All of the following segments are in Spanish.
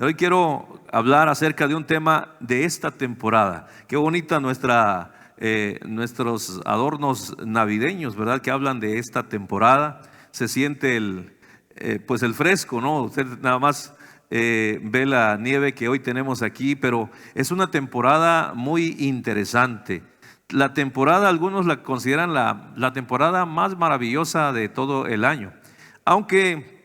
Hoy quiero hablar acerca de un tema de esta temporada. Qué bonita nuestros adornos navideños, ¿verdad? Que hablan de esta temporada. Se siente el fresco, ¿no? Usted nada más ve la nieve que hoy tenemos aquí, pero es una temporada muy interesante. La temporada, algunos la consideran la temporada más maravillosa de todo el año, aunque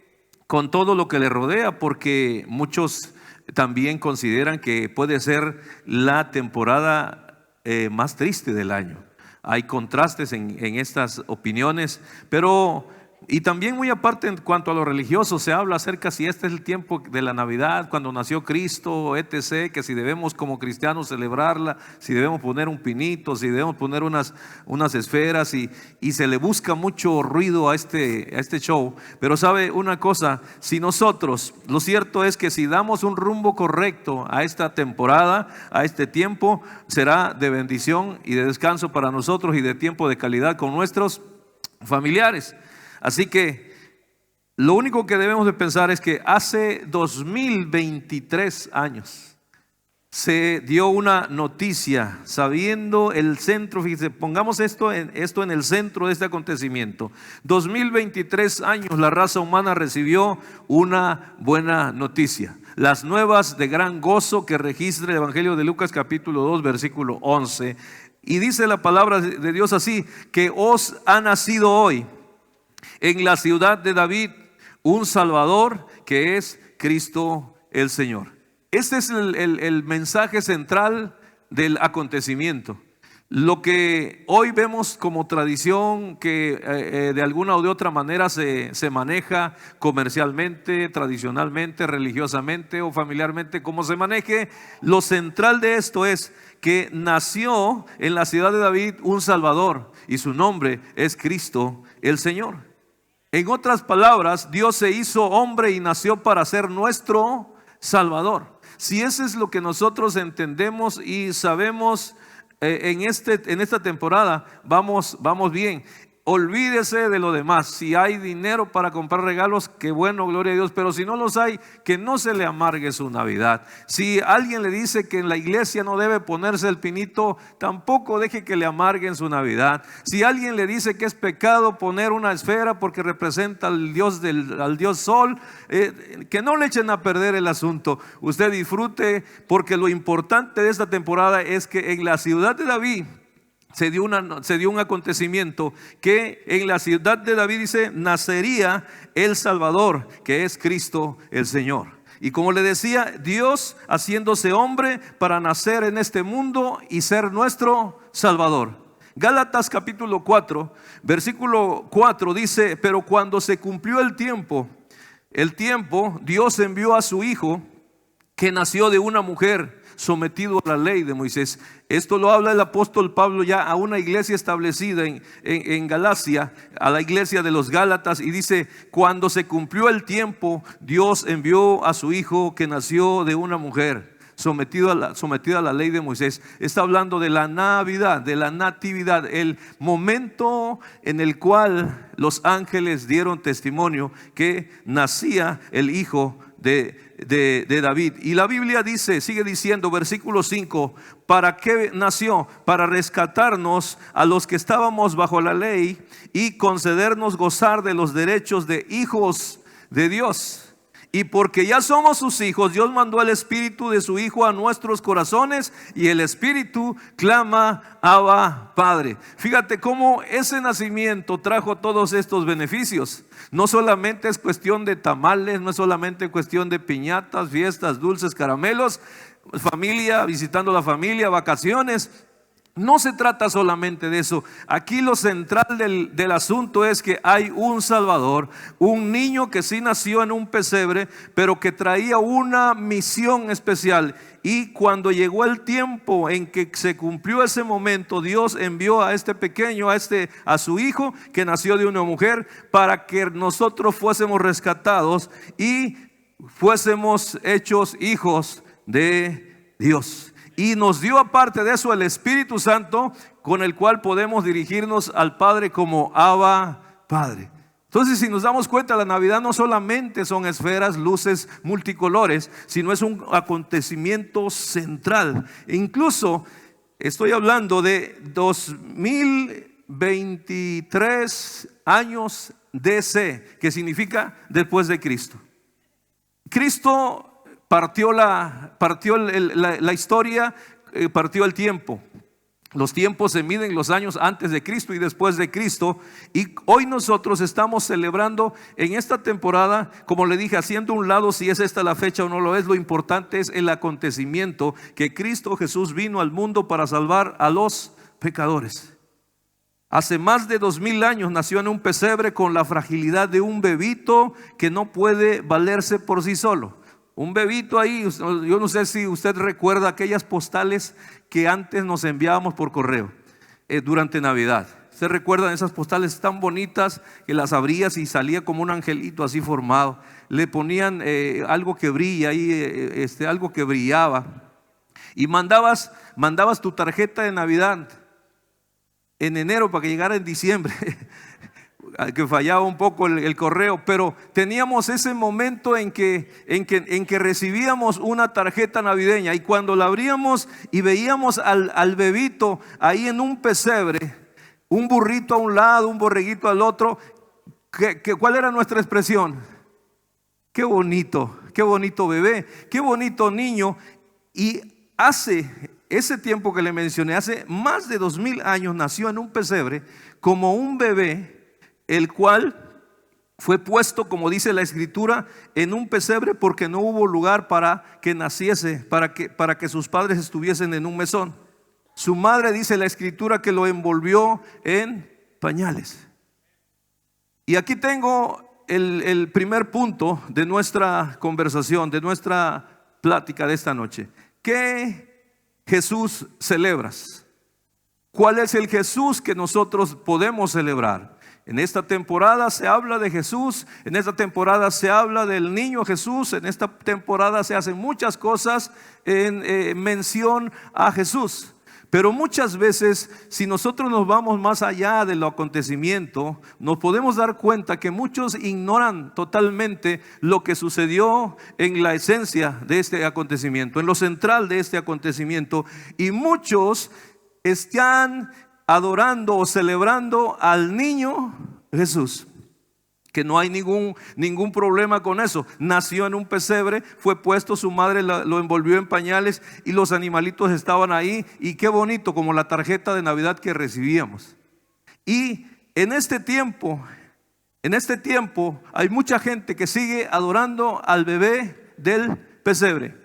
con todo lo que le rodea, porque muchos también consideran que puede ser la temporada más triste del año. Hay contrastes en estas opiniones, pero y también muy aparte en cuanto a lo religioso, se habla acerca si este es el tiempo de la Navidad, cuando nació Cristo, etc., que si debemos como cristianos celebrarla, si debemos poner un pinito, si debemos poner unas esferas, y se le busca mucho ruido a este show. Pero sabe una cosa, si nosotros, lo cierto es que si damos un rumbo correcto a esta temporada, a este tiempo, será de bendición y de descanso para nosotros y de tiempo de calidad con nuestros familiares. Así que lo único que debemos de pensar es que hace 2023 años se dio una noticia, sabiendo el centro, fíjense, pongamos esto en el centro de este acontecimiento. 2023 años la raza humana recibió una buena noticia. Las nuevas de gran gozo que registra el Evangelio de Lucas capítulo 2 versículo 11. Y dice la palabra de Dios así, que os ha nacido hoy en la ciudad de David un Salvador, que es Cristo el Señor. Este es el mensaje central del acontecimiento. Lo que hoy vemos como tradición, que de alguna o de otra manera se maneja comercialmente, tradicionalmente, religiosamente o familiarmente, como se maneje, lo central de esto es que nació en la ciudad de David un Salvador, y su nombre es Cristo el Señor. En otras palabras, Dios se hizo hombre y nació para ser nuestro Salvador. Si eso es lo que nosotros entendemos y sabemos en esta temporada, vamos bien. Olvídese de lo demás. Si hay dinero para comprar regalos, qué bueno, gloria a Dios. Pero si no los hay, que no se le amargue su Navidad. Si alguien le dice que en la iglesia no debe ponerse el pinito, tampoco deje que le amarguen su Navidad. Si alguien le dice que es pecado poner una esfera porque representa al Dios Sol, que no le echen a perder el asunto. Usted disfrute, porque lo importante de esta temporada es que en la ciudad de David se dio un acontecimiento, que en la ciudad de David dice, nacería el Salvador, que es Cristo el Señor. Y como le decía, Dios haciéndose hombre para nacer en este mundo y ser nuestro Salvador. Gálatas capítulo 4, versículo 4 dice, pero cuando se cumplió el tiempo, Dios envió a su Hijo, que nació de una mujer, sometido a la ley de Moisés. Esto lo habla el apóstol Pablo ya a una iglesia establecida en Galacia, a la iglesia de los Gálatas, y dice, cuando se cumplió el tiempo, Dios envió a su Hijo, que nació de una mujer, sometido a la ley de Moisés. Está hablando de la Navidad, de la natividad, el momento en el cual los ángeles dieron testimonio que nacía el Hijo de David. Y la Biblia dice, sigue diciendo, versículo 5, ¿para qué nació? Para rescatarnos a los que estábamos bajo la ley y concedernos gozar de los derechos de hijos de Dios. Y porque ya somos sus hijos, Dios mandó el Espíritu de su Hijo a nuestros corazones, y el Espíritu clama, Abba, Padre. Fíjate cómo ese nacimiento trajo todos estos beneficios. No solamente es cuestión de tamales, no es solamente cuestión de piñatas, fiestas, dulces, caramelos, familia, visitando la familia, vacaciones. No se trata solamente de eso. Aquí lo central del asunto es que hay un Salvador, un niño que sí nació en un pesebre, pero que traía una misión especial. Y cuando llegó el tiempo en que se cumplió ese momento, Dios envió a este pequeño, a su Hijo, que nació de una mujer, para que nosotros fuésemos rescatados y fuésemos hechos hijos de Dios. Y nos dio aparte de eso el Espíritu Santo, con el cual podemos dirigirnos al Padre como Abba, Padre. Entonces, si nos damos cuenta, la Navidad no solamente son esferas, luces, multicolores, sino es un acontecimiento central. E incluso estoy hablando de 2023 años DC, que significa después de Cristo. Cristo partió la historia, partió el tiempo. Los tiempos se miden los años antes de Cristo y después de Cristo. Y hoy nosotros estamos celebrando en esta temporada, como le dije, haciendo un lado si es esta la fecha o no lo es. Lo importante es el acontecimiento que Cristo Jesús vino al mundo para salvar a los pecadores. Hace más de 2000 años nació en un pesebre con la fragilidad de un bebito que no puede valerse por sí solo. Un bebito ahí. Yo no sé si usted recuerda aquellas postales que antes nos enviábamos por correo durante Navidad. ¿Usted recuerda esas postales tan bonitas que las abrías y salía como un angelito así formado? Le ponían algo que brilla ahí, algo que brillaba. Y mandabas tu tarjeta de Navidad en enero para que llegara en diciembre. Que fallaba un poco el correo, pero teníamos ese momento en que recibíamos una tarjeta navideña, y cuando la abríamos y veíamos al bebito ahí en un pesebre, un burrito a un lado, un borreguito al otro, ¿cuál era nuestra expresión? Qué bonito bebé, qué bonito niño. Y hace ese tiempo que le mencioné, hace más de 2000 años, nació en un pesebre como un bebé, el cual fue puesto, como dice la Escritura, en un pesebre porque no hubo lugar para que naciese, para que sus padres estuviesen en un mesón. Su madre, dice la Escritura, que lo envolvió en pañales. Y aquí tengo el primer punto de nuestra conversación, de nuestra plática de esta noche. ¿Qué Jesús celebras? ¿Cuál es el Jesús que nosotros podemos celebrar? En esta temporada se habla de Jesús, en esta temporada se habla del niño Jesús, en esta temporada se hacen muchas cosas en mención a Jesús. Pero muchas veces, si nosotros nos vamos más allá del acontecimiento, nos podemos dar cuenta que muchos ignoran totalmente lo que sucedió en la esencia de este acontecimiento, en lo central de este acontecimiento. Y muchos están adorando o celebrando al niño Jesús, que no hay ningún problema con eso. Nació en un pesebre, fue puesto, su madre lo envolvió en pañales y los animalitos estaban ahí, y qué bonito, como la tarjeta de Navidad que recibíamos. Y en este tiempo hay mucha gente que sigue adorando al bebé del pesebre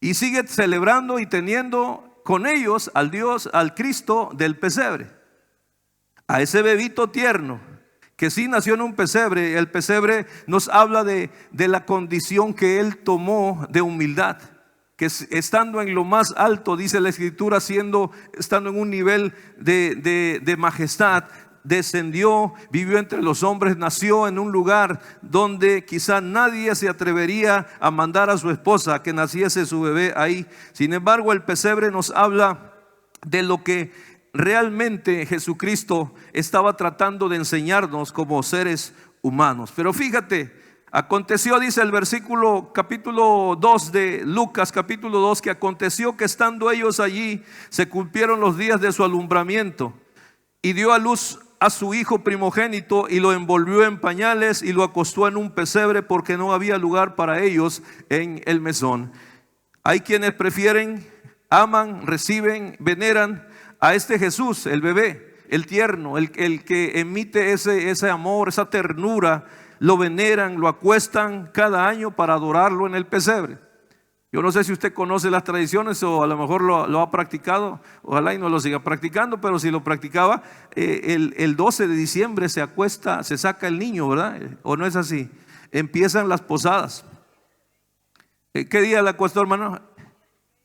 y sigue celebrando y teniendo con ellos al Dios, al Cristo del pesebre, a ese bebito tierno que sí nació en un pesebre. El pesebre nos habla de la condición que él tomó de humildad, que estando en lo más alto, dice la Escritura, estando en un nivel de majestad, descendió, vivió entre los hombres, nació en un lugar donde quizá nadie se atrevería a mandar a su esposa a que naciese su bebé ahí. Sin embargo, el pesebre nos habla de lo que realmente Jesucristo estaba tratando de enseñarnos como seres humanos. Pero fíjate, aconteció, dice el capítulo 2 de Lucas, capítulo 2, que aconteció que estando ellos allí, se cumplieron los días de su alumbramiento, y dio a luz a su hijo primogénito, y lo envolvió en pañales y lo acostó en un pesebre, porque no había lugar para ellos en el mesón. Hay quienes prefieren, aman, reciben, veneran a este Jesús, el bebé, el tierno, el que emite ese amor, esa ternura. Lo veneran, lo acuestan cada año para adorarlo en el pesebre. Yo no sé si usted conoce las tradiciones o a lo mejor lo ha practicado. Ojalá y no lo siga practicando, pero si lo practicaba, el 12 de diciembre se saca el niño, ¿verdad? ¿O no es así? Empiezan las posadas. ¿Qué día la acostó, hermano?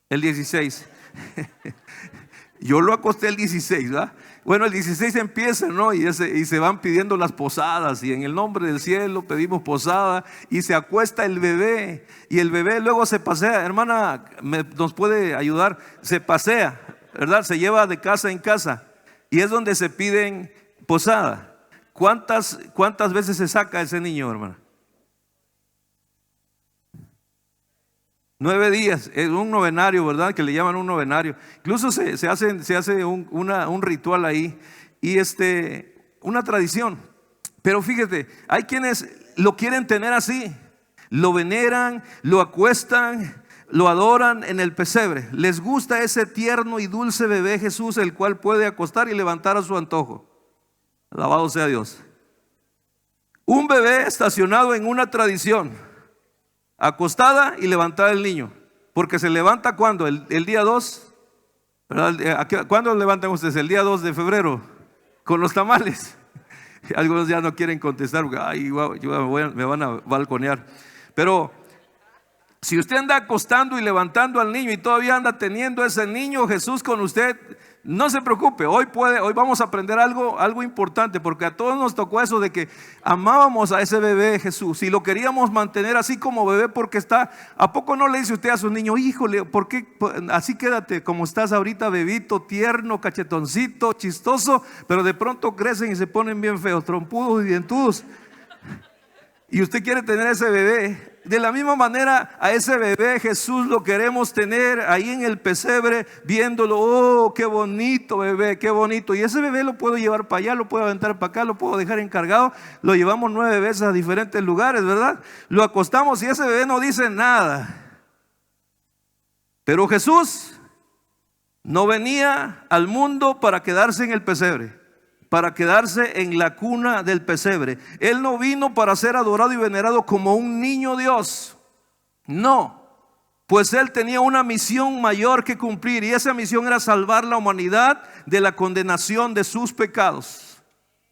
El 16. Yo lo acosté el 16, ¿verdad? Bueno, el 16 empieza, ¿no? Y se van pidiendo las posadas, y en el nombre del cielo pedimos posada, y se acuesta el bebé, y el bebé luego se pasea. Hermana, ¿nos puede ayudar? Se pasea, ¿verdad? Se lleva de casa en casa, y es donde se piden posada. ¿Cuántas veces se saca ese niño, hermana? 9 días, es un novenario, ¿verdad? Que le llaman un novenario. Incluso se hace un ritual ahí y una tradición. Pero fíjate, hay quienes lo quieren tener así, lo veneran, lo acuestan, lo adoran en el pesebre. Les gusta ese tierno y dulce bebé Jesús, el cual puede acostar y levantar a su antojo. Alabado sea Dios. Un bebé estacionado en una tradición, acostada y levantada el niño, porque se levanta ¿cuándo? El día 2, ¿verdad? ¿Cuándo levantan ustedes? El día 2 de febrero, con los tamales. Algunos ya no quieren contestar porque ay, me van a balconear. Pero si usted anda acostando y levantando al niño y todavía anda teniendo ese niño Jesús con usted, no se preocupe. Hoy vamos a aprender algo importante, porque a todos nos tocó eso de que amábamos a ese bebé Jesús y lo queríamos mantener así como bebé, porque está. ¿A poco no le dice usted a su niño, híjole, por qué así quédate como estás ahorita, bebito, tierno, cachetoncito, chistoso? Pero de pronto crecen y se ponen bien feos, trompudos y dientudos. Y usted quiere tener ese bebé. De la misma manera, a ese bebé Jesús lo queremos tener ahí en el pesebre, viéndolo. Oh, qué bonito bebé, qué bonito. Y ese bebé lo puedo llevar para allá, lo puedo aventar para acá, lo puedo dejar encargado. Lo llevamos 9 veces a diferentes lugares, ¿verdad? Lo acostamos y ese bebé no dice nada. Pero Jesús no venía al mundo para quedarse en el pesebre, para quedarse en la cuna del pesebre. Él no vino para ser adorado y venerado como un niño Dios. No, pues Él tenía una misión mayor que cumplir, y esa misión era salvar la humanidad de la condenación de sus pecados.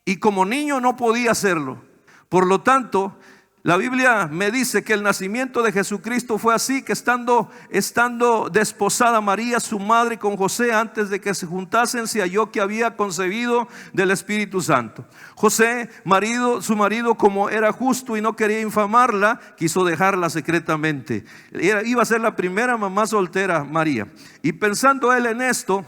Y como niño no podía hacerlo. Por lo tanto, la Biblia me dice que el nacimiento de Jesucristo fue así, que estando desposada María, su madre, con José, antes de que se juntasen, se halló que había concebido del Espíritu Santo. José, su marido, como era justo y no quería infamarla, quiso dejarla secretamente. Iba a ser la primera mamá soltera, María. Y pensando él en esto,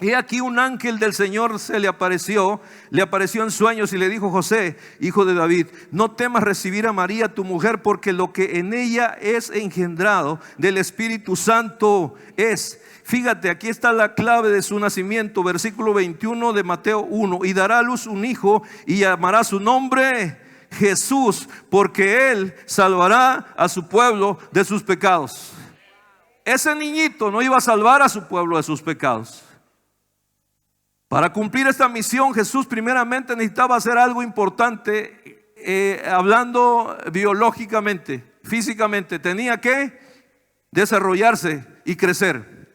y aquí un ángel del Señor le apareció en sueños y le dijo: José, hijo de David, no temas recibir a María tu mujer, porque lo que en ella es engendrado del Espíritu Santo es. Fíjate, aquí está la clave de su nacimiento, versículo 21 de Mateo 1. Y dará a luz un hijo y llamará su nombre Jesús, porque él salvará a su pueblo de sus pecados. Ese niñito no iba a salvar a su pueblo de sus pecados. Para cumplir esta misión, Jesús primeramente necesitaba hacer algo importante, hablando biológicamente, físicamente. Tenía que desarrollarse y crecer.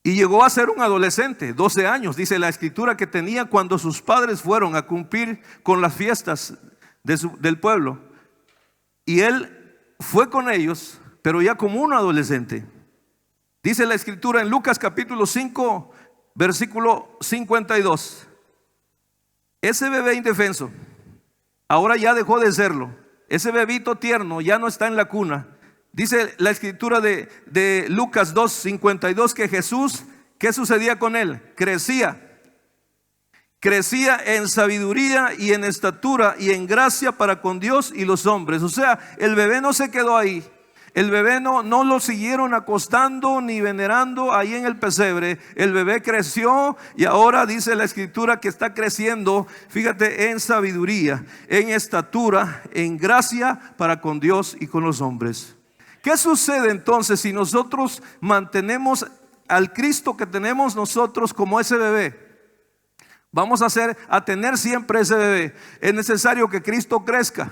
Y llegó a ser un adolescente, 12 años, dice la Escritura, que tenía cuando sus padres fueron a cumplir con las fiestas del pueblo. Y él fue con ellos, pero ya como un adolescente. Dice la Escritura en Lucas capítulo 5, versículo 52. Ese bebé indefenso ahora ya dejó de serlo. Ese bebito tierno ya no está en la cuna. Dice la Escritura de Lucas 2, 52, que Jesús, ¿qué sucedía con él? Crecía en sabiduría y en estatura y en gracia para con Dios y los hombres. O sea, el bebé no se quedó ahí. El bebé no lo siguieron acostando ni venerando ahí en el pesebre. El bebé creció y ahora dice la Escritura que está creciendo, fíjate, en sabiduría, en estatura, en gracia para con Dios y con los hombres. ¿Qué sucede entonces si nosotros mantenemos al Cristo que tenemos nosotros como ese bebé? Vamos a tener siempre ese bebé. Es necesario que Cristo crezca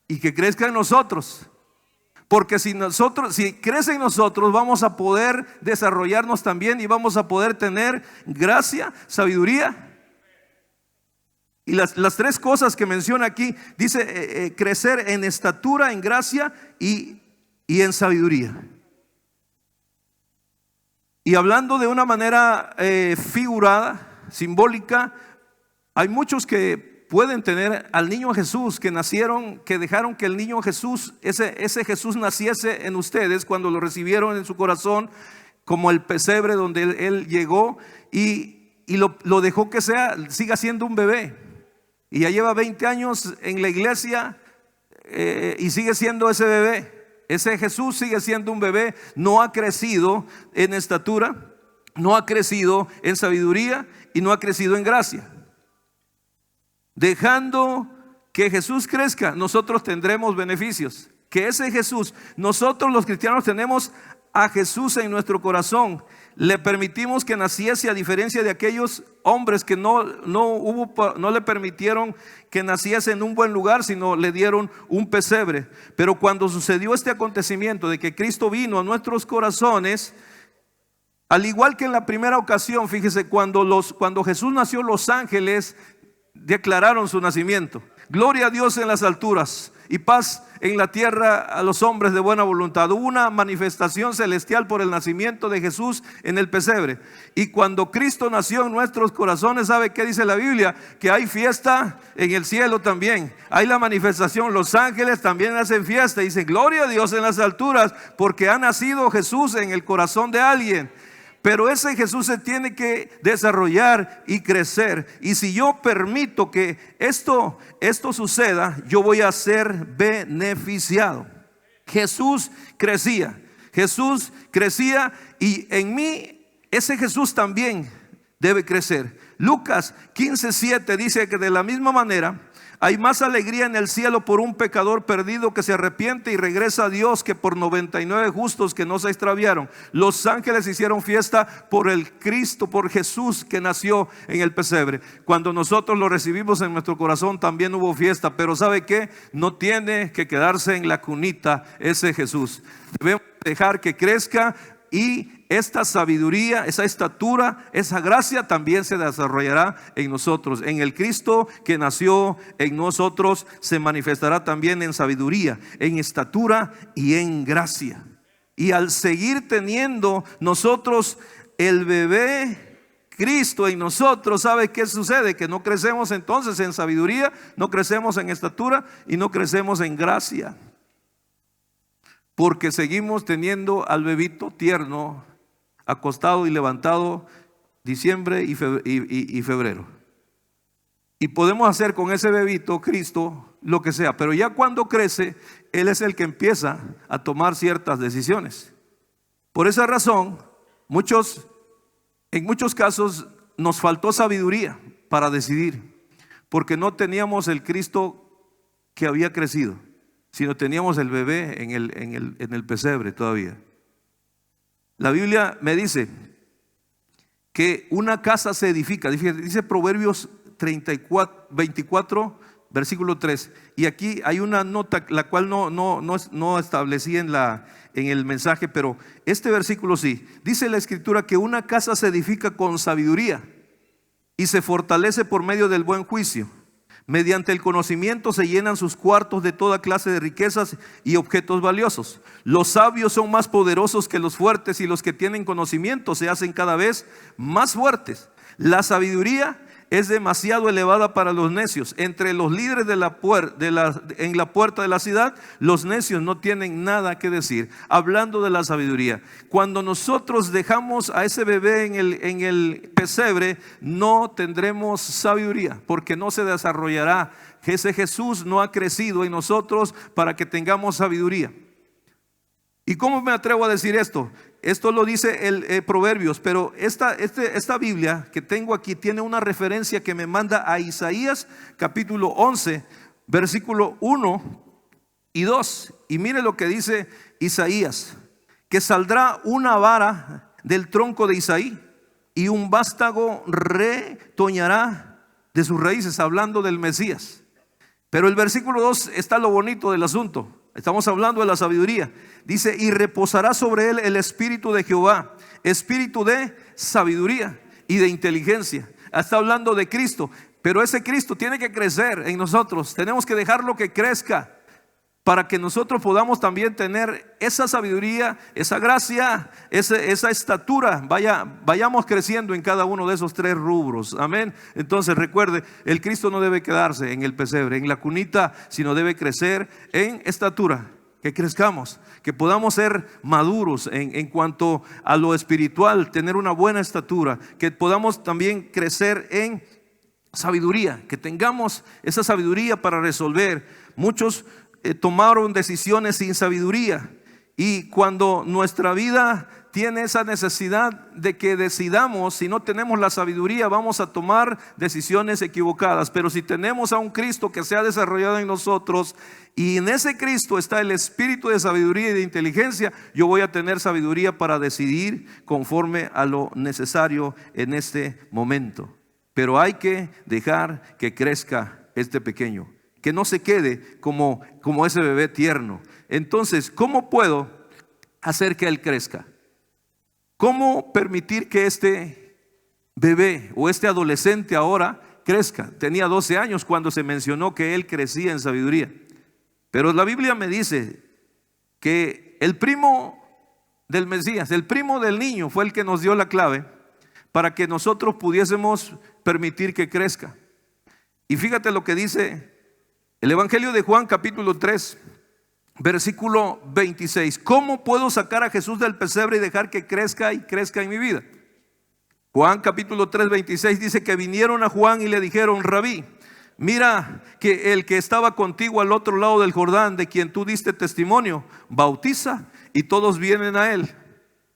y que crezca en nosotros. Porque si crece en nosotros, vamos a poder desarrollarnos también y vamos a poder tener gracia, sabiduría. Y las 3 cosas que menciona aquí, dice crecer en estatura, en gracia y en sabiduría. Y hablando de una manera figurada, simbólica, hay muchos que pueden tener al niño Jesús, que dejaron que el niño Jesús, ese Jesús naciese en ustedes cuando lo recibieron en su corazón, como el pesebre donde él llegó, y y lo dejó que siga siendo un bebé. Y ya lleva 20 años en la iglesia y sigue siendo ese bebé. Ese Jesús sigue siendo un bebé, no ha crecido en estatura, no ha crecido en sabiduría y no ha crecido en gracia. Dejando que Jesús crezca, nosotros tendremos beneficios. Que ese Jesús, nosotros los cristianos tenemos a Jesús en nuestro corazón. Le permitimos que naciese, a diferencia de aquellos hombres que no le permitieron que naciese en un buen lugar, sino le dieron un pesebre. Pero cuando sucedió este acontecimiento de que Cristo vino a nuestros corazones, al igual que en la primera ocasión, fíjese, cuando Jesús nació, los ángeles declararon su nacimiento. Gloria a Dios en las alturas y paz en la tierra a los hombres de buena voluntad. Hubo una manifestación celestial por el nacimiento de Jesús en el pesebre. Y cuando Cristo nació en nuestros corazones, ¿sabe qué dice la Biblia? Que hay fiesta en el cielo también. Hay la manifestación, los ángeles también hacen fiesta y dicen gloria a Dios en las alturas, porque ha nacido Jesús en el corazón de alguien. Pero ese Jesús se tiene que desarrollar y crecer. Y si yo permito que esto suceda, yo voy a ser beneficiado. Jesús crecía y en mí ese Jesús también debe crecer. Lucas 15:7 dice que de la misma manera hay más alegría en el cielo por un pecador perdido que se arrepiente y regresa a Dios que por 99 justos que no se extraviaron. Los ángeles hicieron fiesta por el Cristo, por Jesús que nació en el pesebre. Cuando nosotros lo recibimos en nuestro corazón también hubo fiesta. Pero ¿sabe qué? No tiene que quedarse en la cunita ese Jesús. Debemos dejar que crezca y esta sabiduría, esa estatura, esa gracia también se desarrollará en nosotros. En el Cristo que nació en nosotros se manifestará también en sabiduría, en estatura y en gracia. Y al seguir teniendo nosotros el bebé Cristo en nosotros, ¿sabe qué sucede? Que no crecemos entonces en sabiduría, no crecemos en estatura y no crecemos en gracia. Porque seguimos teniendo al bebito tierno acostado y levantado diciembre y febrero. Y podemos hacer con ese bebito Cristo lo que sea, pero ya cuando crece, Él es el que empieza a tomar ciertas decisiones. Por esa razón, en muchos casos nos faltó sabiduría para decidir, porque no teníamos el Cristo que había crecido, sino teníamos el bebé en el pesebre todavía. La Biblia me dice que una casa se edifica, dice Proverbios 24, versículo 3. Y aquí hay una nota, la cual no establecí en el mensaje, pero este versículo sí. Dice la Escritura que una casa se edifica con sabiduría y se fortalece por medio del buen juicio. Mediante el conocimiento se llenan sus cuartos de toda clase de riquezas y objetos valiosos. Los sabios son más poderosos que los fuertes, y los que tienen conocimiento se hacen cada vez más fuertes. La sabiduría es demasiado elevada para los necios. Entre los líderes en la puerta de la ciudad, los necios no tienen nada que decir. Hablando de la sabiduría, cuando nosotros dejamos a ese bebé en el pesebre, no tendremos sabiduría, porque no se desarrollará. Ese Jesús no ha crecido en nosotros para que tengamos sabiduría. ¿Y cómo me atrevo a decir esto? Esto lo dice el Proverbios, pero esta Biblia que tengo aquí tiene una referencia que me manda a Isaías capítulo 11, versículo 1 y 2. Y mire lo que dice Isaías: que saldrá una vara del tronco de Isaí y un vástago retoñará de sus raíces, hablando del Mesías. Pero el versículo 2 está lo bonito del asunto. Estamos hablando de la sabiduría. Dice: y reposará sobre él el espíritu de Jehová, espíritu de sabiduría y de inteligencia. Está hablando de Cristo, pero ese Cristo tiene que crecer en nosotros. Tenemos que dejarlo que crezca para que nosotros podamos también tener esa sabiduría, esa gracia, esa estatura. Vayamos creciendo en cada uno de esos tres rubros. Amén. Entonces recuerde, el Cristo no debe quedarse en el pesebre, en la cunita, sino debe crecer en estatura, que crezcamos, que podamos ser maduros en cuanto a lo espiritual, tener una buena estatura, que podamos también crecer en sabiduría, que tengamos esa sabiduría para resolver. Muchos tomaron decisiones sin sabiduría, y cuando nuestra vida tiene esa necesidad de que decidamos, si no tenemos la sabiduría, vamos a tomar decisiones equivocadas. Pero si tenemos a un Cristo que se ha desarrollado en nosotros, y en ese Cristo está el espíritu de sabiduría y de inteligencia, yo voy a tener sabiduría para decidir conforme a lo necesario en este momento. Pero hay que dejar que crezca este pequeño, que no se quede como ese bebé tierno. Entonces, ¿cómo puedo hacer que él crezca? ¿Cómo permitir que este bebé o este adolescente ahora crezca? Tenía 12 años cuando se mencionó que él crecía en sabiduría. Pero la Biblia me dice que el primo del Mesías, el primo del niño, fue el que nos dio la clave para que nosotros pudiésemos permitir que crezca. Y fíjate lo que dice el Evangelio de Juan, capítulo 3, versículo 26. ¿Cómo puedo sacar a Jesús del pesebre y dejar que crezca y crezca en mi vida? Juan capítulo 3, 26 dice que vinieron a Juan y le dijeron: Rabí, mira que el que estaba contigo al otro lado del Jordán, de quien tú diste testimonio, bautiza y todos vienen a él.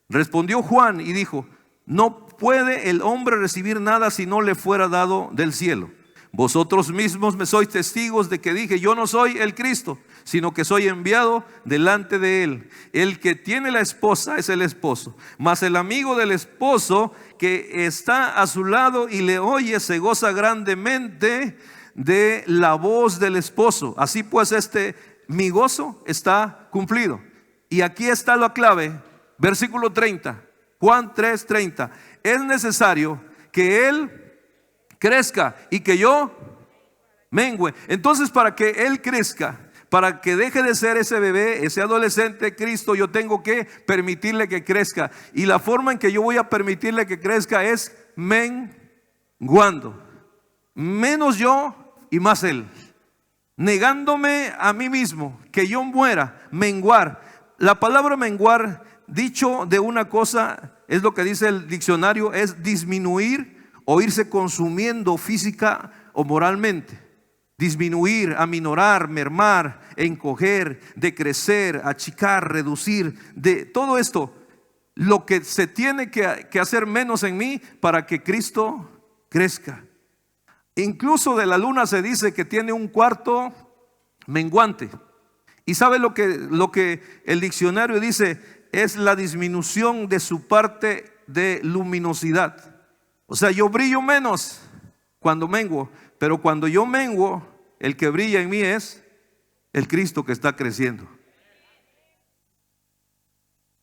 Respondió Juan y dijo: no puede el hombre recibir nada si no le fuera dado del cielo. Vosotros mismos me sois testigos de que dije: yo no soy el Cristo, sino que soy enviado delante de él. El que tiene la esposa es el esposo, mas el amigo del esposo que está a su lado y le oye se goza grandemente de la voz del esposo. Así pues, mi gozo está cumplido. Y aquí está la clave, versículo 30, Juan 3:30. Es necesario que él crezca y que yo mengüe. Entonces, para que él crezca, para que deje de ser ese bebé, ese adolescente Cristo, yo tengo que permitirle que crezca. Y la forma en que yo voy a permitirle que crezca es menguando. Menos yo y más él. Negándome a mí mismo, que yo muera, menguar. La palabra menguar, dicho de una cosa, es lo que dice el diccionario, es disminuir o irse consumiendo física o moralmente. Disminuir, aminorar, mermar, encoger, decrecer, achicar, reducir. De todo esto, lo que se tiene que hacer menos en mí para que Cristo crezca. Incluso de la luna se dice que tiene un cuarto menguante. Y ¿sabe lo que el diccionario dice? Es la disminución de su parte de luminosidad. O sea, yo brillo menos cuando menguo, pero cuando yo menguo, el que brilla en mí es el Cristo que está creciendo.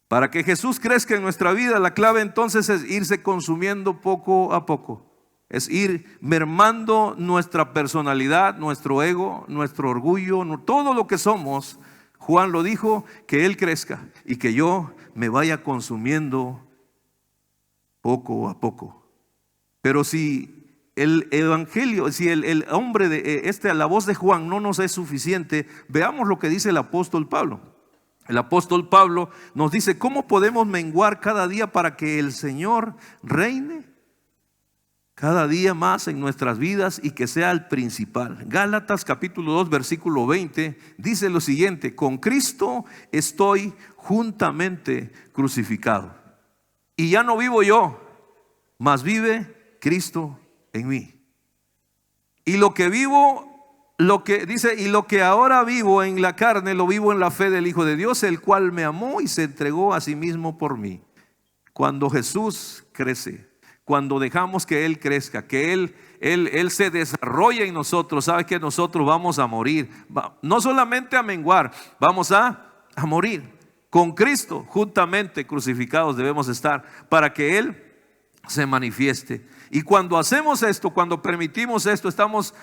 Para que Jesús crezca en nuestra vida, la clave entonces es irse consumiendo poco a poco. Es ir mermando nuestra personalidad, nuestro ego, nuestro orgullo, todo lo que somos. Juan lo dijo, que él crezca y que yo me vaya consumiendo poco a poco. Pero si el evangelio, si el hombre de la voz de Juan no nos es suficiente, veamos lo que dice el apóstol Pablo. El apóstol Pablo nos dice: ¿cómo podemos menguar cada día para que el Señor reine cada día más en nuestras vidas y que sea el principal? Gálatas capítulo 2 versículo 20 dice lo siguiente: con Cristo estoy juntamente crucificado, y ya no vivo yo, mas vive Cristo en mí. Y lo que vivo, lo que dice, y lo que ahora vivo en la carne, lo vivo en la fe del Hijo de Dios, el cual me amó y se entregó a sí mismo por mí. Cuando Jesús crece, cuando dejamos que Él crezca, que Él se desarrolle en nosotros, sabe que nosotros vamos a morir, no solamente a menguar, vamos a morir. Con Cristo juntamente crucificados debemos estar para que Él se manifieste. Y cuando hacemos esto, cuando permitimos esto, estamos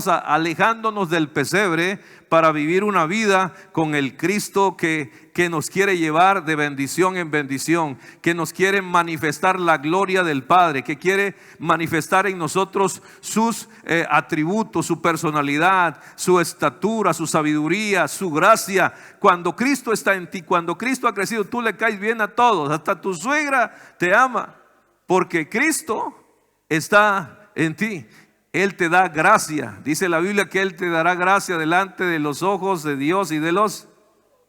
alejándonos del pesebre para vivir una vida con el Cristo que nos quiere llevar de bendición en bendición, que nos quiere manifestar la gloria del Padre, que quiere manifestar en nosotros sus atributos, su personalidad, su estatura, su sabiduría, su gracia. Cuando Cristo está en ti, cuando Cristo ha crecido, tú le caes bien a todos, hasta tu suegra te ama. Porque Cristo está en ti. Él te da gracia. Dice la Biblia que Él te dará gracia delante de los ojos de Dios y de los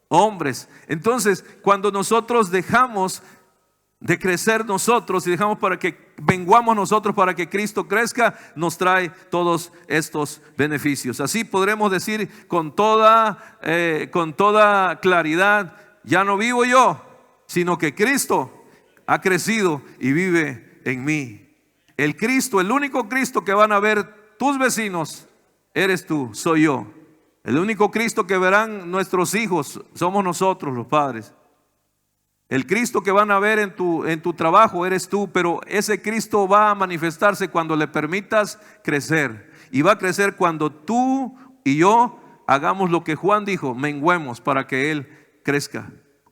hombres. Entonces, cuando nosotros dejamos de crecer nosotros y dejamos para que menguamos nosotros para que Cristo crezca, nos trae todos estos beneficios. Así podremos decir con toda claridad: ya no vivo yo, sino que Cristo ha crecido y vive en mí. El Cristo, el único Cristo que van a ver tus vecinos, eres tú, soy yo. El único Cristo que verán nuestros hijos, somos nosotros los padres. El Cristo que van a ver en tu trabajo, eres tú. Pero ese Cristo va a manifestarse cuando le permitas crecer. Y va a crecer cuando tú y yo hagamos lo que Juan dijo: menguemos para que Él crezca.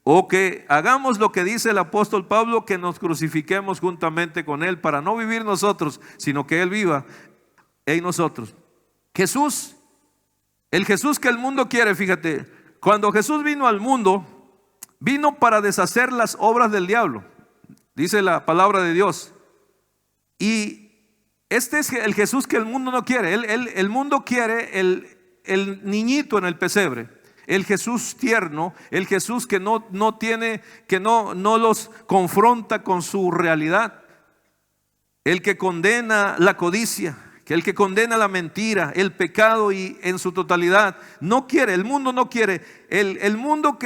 O que hagamos lo que dice el apóstol Pablo, que nos crucifiquemos juntamente con Él, para no vivir nosotros, sino que Él viva en nosotros. Jesús, el Jesús que el mundo quiere, fíjate, cuando Jesús vino al mundo, vino para deshacer las obras del diablo, dice la palabra de Dios. Y este es el Jesús que el mundo no quiere. El mundo quiere el niñito en el pesebre, el Jesús tierno, el Jesús que no los confronta con su realidad, el que condena la codicia, el que condena la mentira, el pecado y en su totalidad. No quiere, el mundo no quiere. El mundo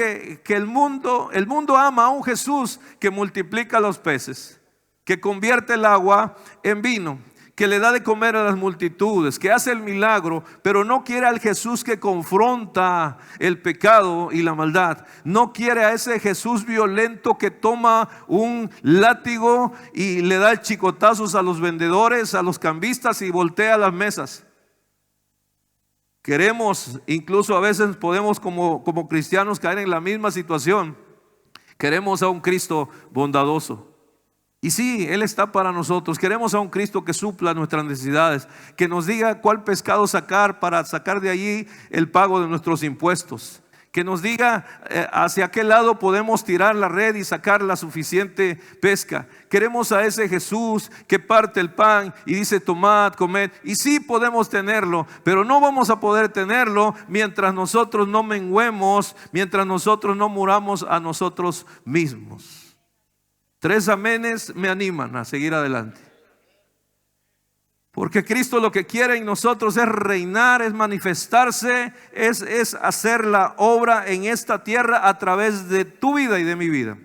ama a un Jesús que multiplica los peces, que convierte el agua en vino, que le da de comer a las multitudes, que hace el milagro, pero no quiere al Jesús que confronta el pecado y la maldad. No quiere a ese Jesús violento que toma un látigo y le da chicotazos a los vendedores, a los cambistas y voltea las mesas. Queremos, incluso a veces podemos como cristianos caer en la misma situación. Queremos a un Cristo bondadoso. Y sí, Él está para nosotros. Queremos a un Cristo que supla nuestras necesidades, que nos diga cuál pescado sacar para sacar de allí el pago de nuestros impuestos, que nos diga hacia qué lado podemos tirar la red y sacar la suficiente pesca. Queremos a ese Jesús que parte el pan y dice: tomad, comed. Y sí podemos tenerlo, pero no vamos a poder tenerlo mientras nosotros no menguemos, mientras nosotros no muramos a nosotros mismos. 3 amenes me animan a seguir adelante. Porque Cristo lo que quiere en nosotros es reinar, es manifestarse, es hacer la obra en esta tierra a través de tu vida y de mi vida.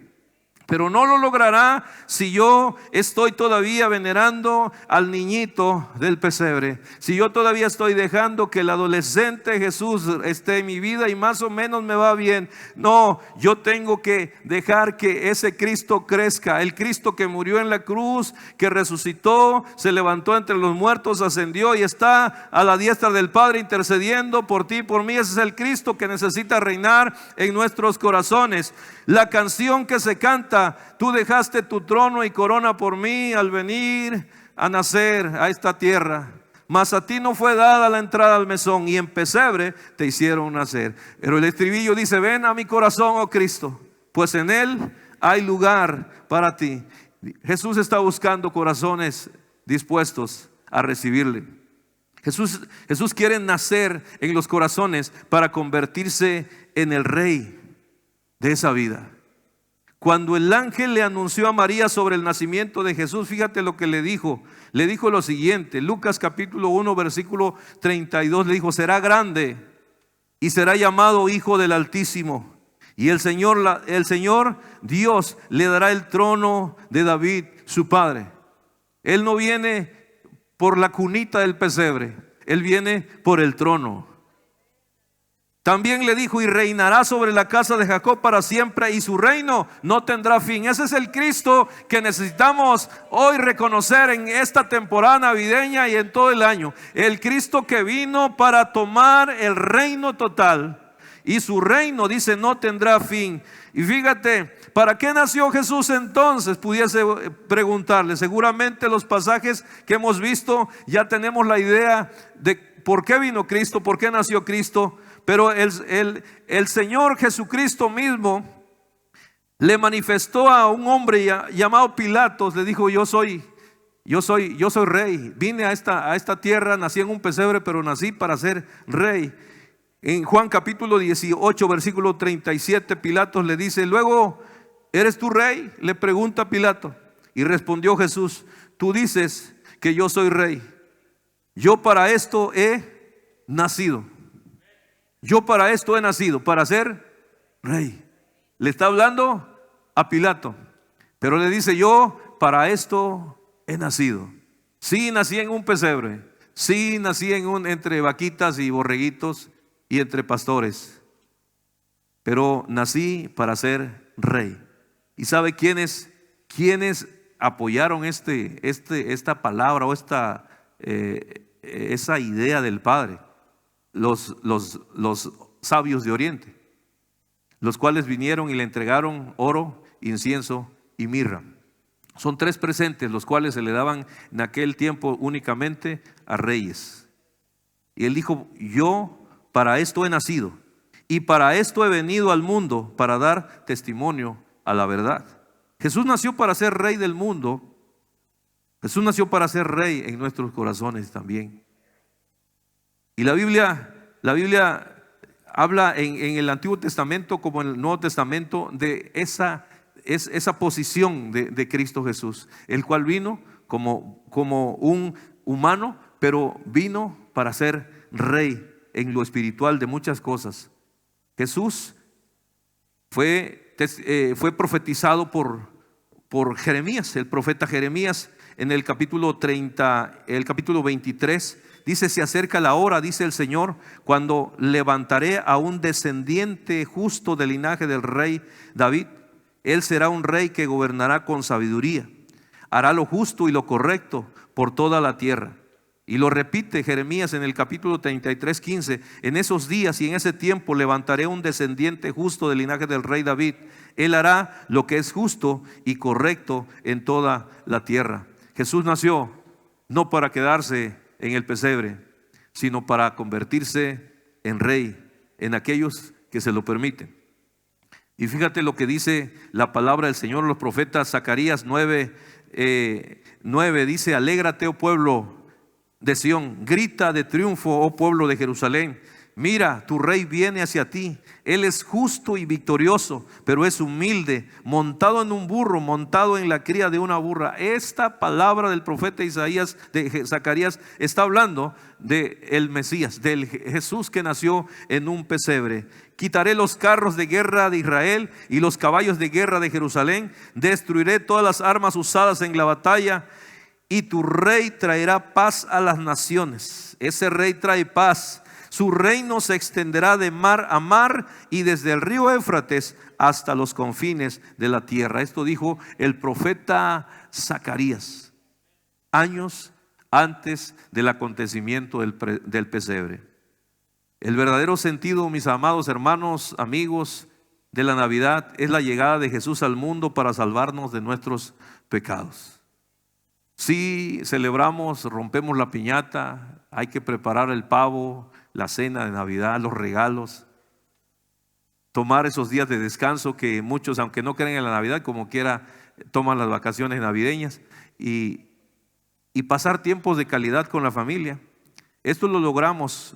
Pero no lo logrará si yo estoy todavía venerando al niñito del pesebre, si yo todavía estoy dejando que el adolescente Jesús esté en mi vida y más o menos me va bien. No, yo tengo que dejar que ese Cristo crezca, el Cristo que murió en la cruz, que resucitó, se levantó entre los muertos, ascendió y está a la diestra del Padre intercediendo por ti y por mí. Ese es el Cristo que necesita reinar en nuestros corazones. La canción que se canta: tú dejaste tu trono y corona por mí al venir a nacer a esta tierra, mas a ti no fue dada la entrada al mesón, y en pesebre te hicieron nacer. Pero el estribillo dice: ven a mi corazón, oh Cristo, pues en él hay lugar para ti. Jesús está buscando corazones dispuestos a recibirle. Jesús quiere nacer en los corazones para convertirse en el rey de esa vida. Cuando el ángel le anunció a María sobre el nacimiento de Jesús, fíjate lo que le dijo. Le dijo lo siguiente: Lucas capítulo 1 versículo 32, le dijo: será grande y será llamado Hijo del Altísimo, y el Señor Dios le dará el trono de David su padre. Él no viene por la cunita del pesebre, Él viene por el trono. También le dijo: y reinará sobre la casa de Jacob para siempre, y su reino no tendrá fin. Ese es el Cristo que necesitamos hoy reconocer en esta temporada navideña y en todo el año. El Cristo que vino para tomar el reino total, y su reino, dice, no tendrá fin. Y fíjate, ¿para qué nació Jesús entonces? Pudiese preguntarle. Seguramente los pasajes que hemos visto ya tenemos la idea de por qué vino Cristo, por qué nació Cristo. Pero el Señor Jesucristo mismo le manifestó a un hombre llamado Pilatos. Le dijo: yo soy rey. Vine a esta tierra, nací en un pesebre, pero nací para ser rey. En Juan capítulo 18, versículo 37, Pilatos le dice: luego, ¿eres tú rey?, le pregunta Pilato. Y respondió Jesús: tú dices que yo soy rey. Yo para esto he nacido. Yo para esto he nacido, para ser rey. Le está hablando a Pilato, pero le dice: yo para esto he nacido. Sí, nací en un pesebre. Sí, nací entre vaquitas y borreguitos y entre pastores, pero nací para ser rey. ¿Y sabe quiénes apoyaron esta palabra o esa idea del Padre? Los sabios de Oriente, los cuales vinieron y le entregaron oro, incienso y mirra. Son 3 presentes los cuales se le daban en aquel tiempo únicamente a reyes. Y él dijo: yo para esto he nacido, y para esto he venido al mundo, para dar testimonio a la verdad. Jesús nació para ser rey del mundo. Jesús nació para ser rey en nuestros corazones también. Y la Biblia habla en el Antiguo Testamento como en el Nuevo Testamento de esa posición de Cristo Jesús, el cual vino como un humano, pero vino para ser rey en lo espiritual de muchas cosas. Jesús fue profetizado por Jeremías, el profeta Jeremías, en el capítulo 23. Dice: se acerca la hora, dice el Señor, cuando levantaré a un descendiente justo del linaje del rey David. Él será un rey que gobernará con sabiduría. Hará lo justo y lo correcto por toda la tierra. Y lo repite Jeremías en el capítulo 33, 15. En esos días y en ese tiempo levantaré un descendiente justo del linaje del rey David. Él hará lo que es justo y correcto en toda la tierra. Jesús nació no para quedarse en el pesebre, sino para convertirse en rey en aquellos que se lo permiten. Y fíjate lo que dice la palabra del Señor. Los profetas, Zacarías 9, dice: alégrate, oh pueblo de Sión, grita de triunfo, oh pueblo de Jerusalén. Mira, tu rey viene hacia ti. Él es justo y victorioso, pero es humilde, montado en un burro, montado en la cría de una burra. Esta palabra del profeta Isaías, de Zacarías, está hablando del Mesías, del Jesús que nació en un pesebre. Quitaré los carros de guerra de Israel y los caballos de guerra de Jerusalén. Destruiré todas las armas usadas en la batalla, y tu rey traerá paz a las naciones. Ese rey trae paz. Su reino se extenderá de mar a mar y desde el río Éufrates hasta los confines de la tierra. Esto dijo el profeta Zacarías, años antes del acontecimiento del pesebre. El verdadero sentido, mis amados hermanos, amigos, de la Navidad es la llegada de Jesús al mundo para salvarnos de nuestros pecados. Si celebramos, rompemos la piñata, hay que preparar el pavo, la cena de Navidad, los regalos, tomar esos días de descanso que muchos, aunque no creen en la Navidad, como quiera toman las vacaciones navideñas y pasar tiempos de calidad con la familia. Esto lo logramos,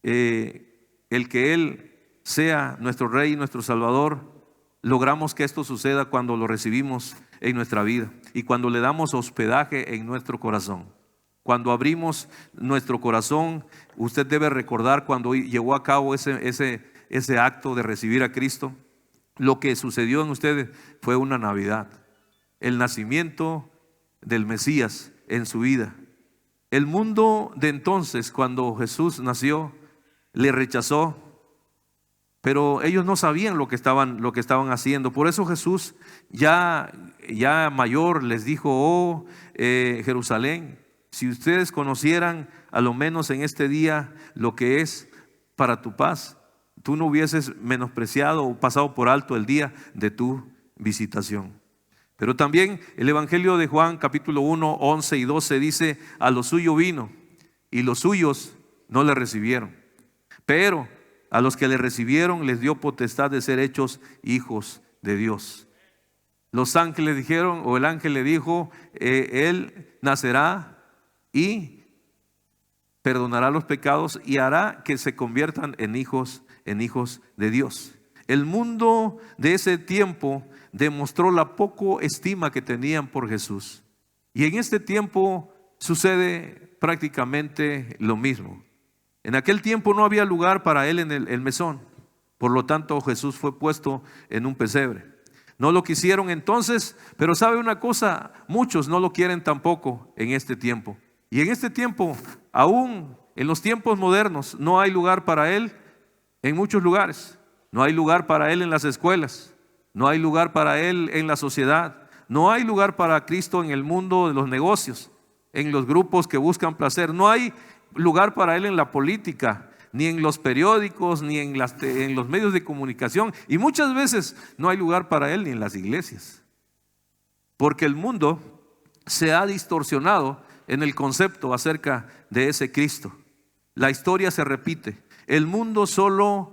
el que Él sea nuestro Rey y nuestro Salvador. Logramos que esto suceda cuando lo recibimos en nuestra vida y cuando le damos hospedaje en nuestro corazón. Cuando abrimos nuestro corazón, usted debe recordar cuando llevó a cabo ese acto de recibir a Cristo. Lo que sucedió en usted fue una Navidad, el nacimiento del Mesías en su vida. El mundo de entonces, cuando Jesús nació, le rechazó, pero ellos no sabían lo que estaban haciendo. Por eso Jesús ya mayor les dijo: oh Jerusalén, si ustedes conocieran a lo menos en este día lo que es para tu paz, tú no hubieses menospreciado o pasado por alto el día de tu visitación. Pero también el Evangelio de Juan capítulo 1, 11 y 12 dice: a lo suyo vino y los suyos no le recibieron, pero a los que le recibieron les dio potestad de ser hechos hijos de Dios. Los ángeles dijeron, o el ángel le dijo: él nacerá y perdonará los pecados y hará que se conviertan en hijos de Dios. El mundo de ese tiempo demostró la poco estima que tenían por Jesús. Y en este tiempo sucede prácticamente lo mismo. En aquel tiempo no había lugar para él en el mesón. Por lo tanto, Jesús fue puesto en un pesebre. No lo quisieron entonces, pero sabe una cosa, muchos no lo quieren tampoco en este tiempo. Y en este tiempo, aún en los tiempos modernos, no hay lugar para él en muchos lugares. No hay lugar para él en las escuelas. No hay lugar para él en la sociedad. No hay lugar para Cristo en el mundo de los negocios, en los grupos que buscan placer. No hay lugar para él en la política, ni en los periódicos, ni en los medios de comunicación. Y muchas veces no hay lugar para él ni en las iglesias. Porque el mundo se ha distorsionado en el concepto acerca de ese Cristo. La historia se repite. El mundo solo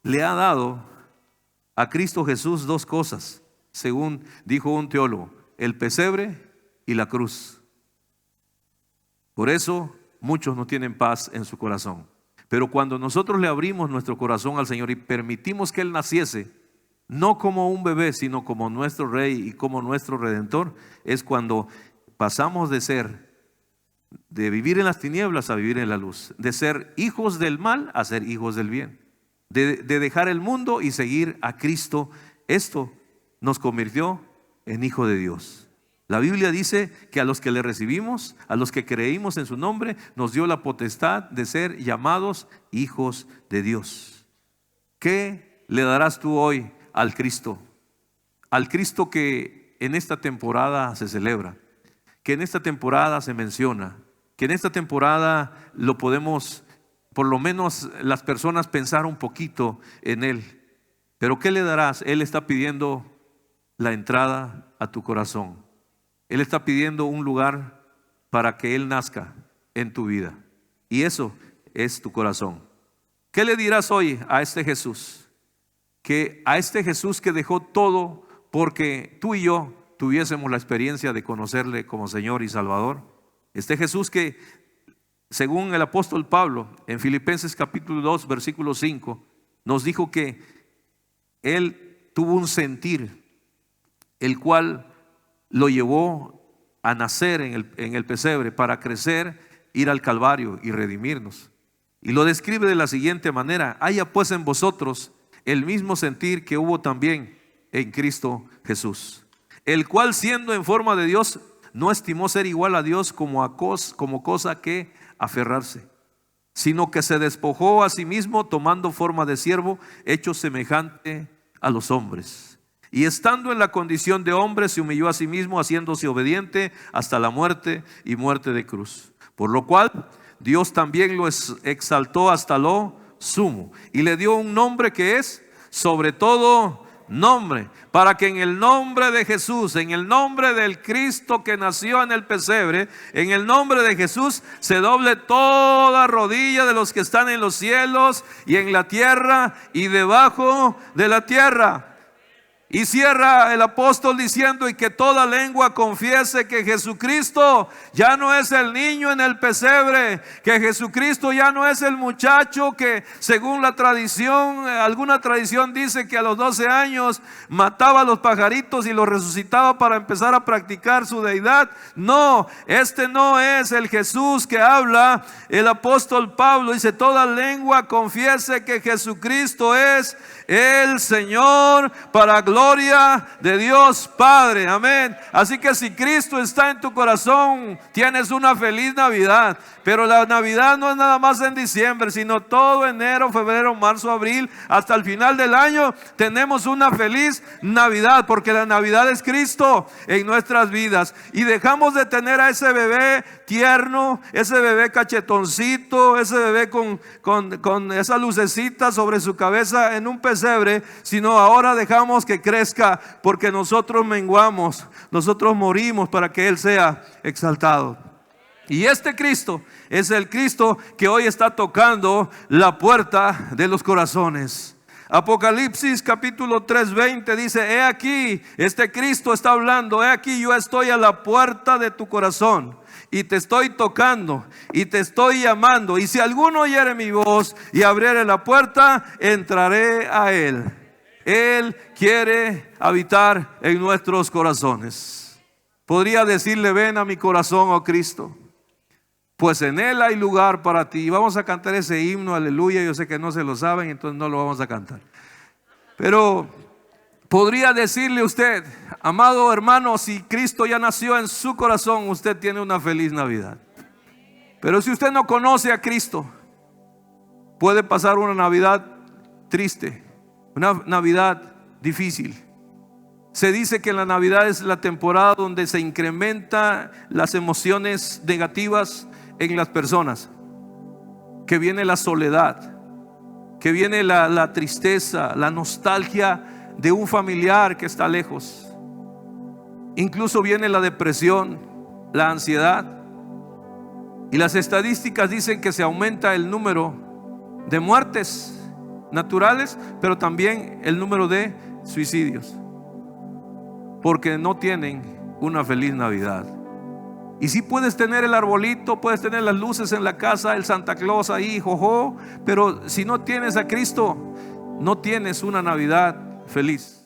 le ha dado a Cristo Jesús dos cosas, según dijo un teólogo: el pesebre y la cruz. Por eso muchos no tienen paz en su corazón. Pero cuando nosotros le abrimos nuestro corazón al Señor y permitimos que Él naciese, no como un bebé, sino como nuestro Rey y como nuestro Redentor, es cuando pasamos de vivir en las tinieblas a vivir en la luz, de ser hijos del mal a ser hijos del bien, de dejar el mundo y seguir a Cristo. Esto nos convirtió en hijo de Dios. La Biblia dice que a los que le recibimos, a los que creímos en su nombre, nos dio la potestad de ser llamados hijos de Dios. ¿Qué le darás tú hoy al Cristo? Al Cristo que en esta temporada se celebra, que en esta temporada se menciona, que en esta temporada lo podemos, por lo menos las personas, pensar un poquito en Él. Pero ¿qué le darás? Él está pidiendo la entrada a tu corazón. Él está pidiendo un lugar para que Él nazca en tu vida. Y eso es tu corazón. ¿Qué le dirás hoy a este Jesús? Que a este Jesús que dejó todo porque tú y yo tuviésemos la experiencia de conocerle como Señor y Salvador. Este Jesús que, según el apóstol Pablo, en Filipenses capítulo 2, versículo 5, nos dijo que Él tuvo un sentir, el cual lo llevó a nacer en el pesebre para crecer, ir al Calvario y redimirnos. Y lo describe de la siguiente manera: haya pues en vosotros el mismo sentir que hubo también en Cristo Jesús, el cual, siendo en forma de Dios, no estimó ser igual a Dios como cosa que aferrarse, sino que se despojó a sí mismo, tomando forma de siervo, hecho semejante a los hombres. Y estando en la condición de hombre, se humilló a sí mismo, haciéndose obediente hasta la muerte y muerte de cruz. Por lo cual Dios también lo exaltó hasta lo sumo y le dio un nombre que es sobre todo nombre, para que en el nombre de Jesús, en el nombre del Cristo que nació en el pesebre, en el nombre de Jesús se doble toda rodilla de los que están en los cielos y en la tierra y debajo de la tierra. Y cierra el apóstol diciendo: y que toda lengua confiese que Jesucristo ya no es el niño en el pesebre, que Jesucristo ya no es el muchacho que, según la tradición, alguna tradición dice que a los 12 años mataba a los pajaritos y los resucitaba para empezar a practicar su deidad. No, este no es el Jesús que habla el apóstol Pablo. Dice: toda lengua confiese que Jesucristo es el Señor, para gloria de Dios Padre. Amén. Así que si Cristo está en tu corazón, tienes una feliz Navidad. Pero la Navidad no es nada más en diciembre, sino todo enero, febrero, marzo, abril, hasta el final del año tenemos una feliz Navidad, porque la Navidad es Cristo en nuestras vidas. Y dejamos de tener a ese bebé tierno, ese bebé cachetoncito, ese bebé con esa lucecita sobre su cabeza en un pesebre, sino ahora dejamos que crezca, porque nosotros menguamos, nosotros morimos para que Él sea exaltado. Y este Cristo es el Cristo que hoy está tocando la puerta de los corazones. Apocalipsis capítulo 3:20 dice: he aquí, este Cristo está hablando, he aquí yo estoy a la puerta de tu corazón y te estoy tocando y te estoy llamando, y si alguno oyere mi voz y abriere la puerta, entraré a él. Él quiere habitar en nuestros corazones. Podría decirle: ven a mi corazón, oh Cristo, pues en Él hay lugar para ti. Vamos a cantar ese himno, aleluya. Yo sé que no se lo saben, entonces no lo vamos a cantar. Pero podría decirle usted: amado hermano, si Cristo ya nació en su corazón, usted tiene una feliz Navidad. Pero si usted no conoce a Cristo, puede pasar una Navidad triste, una Navidad difícil. Se dice que la Navidad es la temporada donde se incrementan las emociones negativas en las personas, que viene la soledad, que viene la tristeza, la nostalgia de un familiar que está lejos. Incluso viene la depresión, la ansiedad. Y las estadísticas dicen que se aumenta el número de muertes naturales, pero también el número de suicidios, porque no tienen una feliz Navidad. Y si puedes tener el arbolito, puedes tener las luces en la casa, el Santa Claus ahí, jojo, pero si no tienes a Cristo, no tienes una Navidad feliz.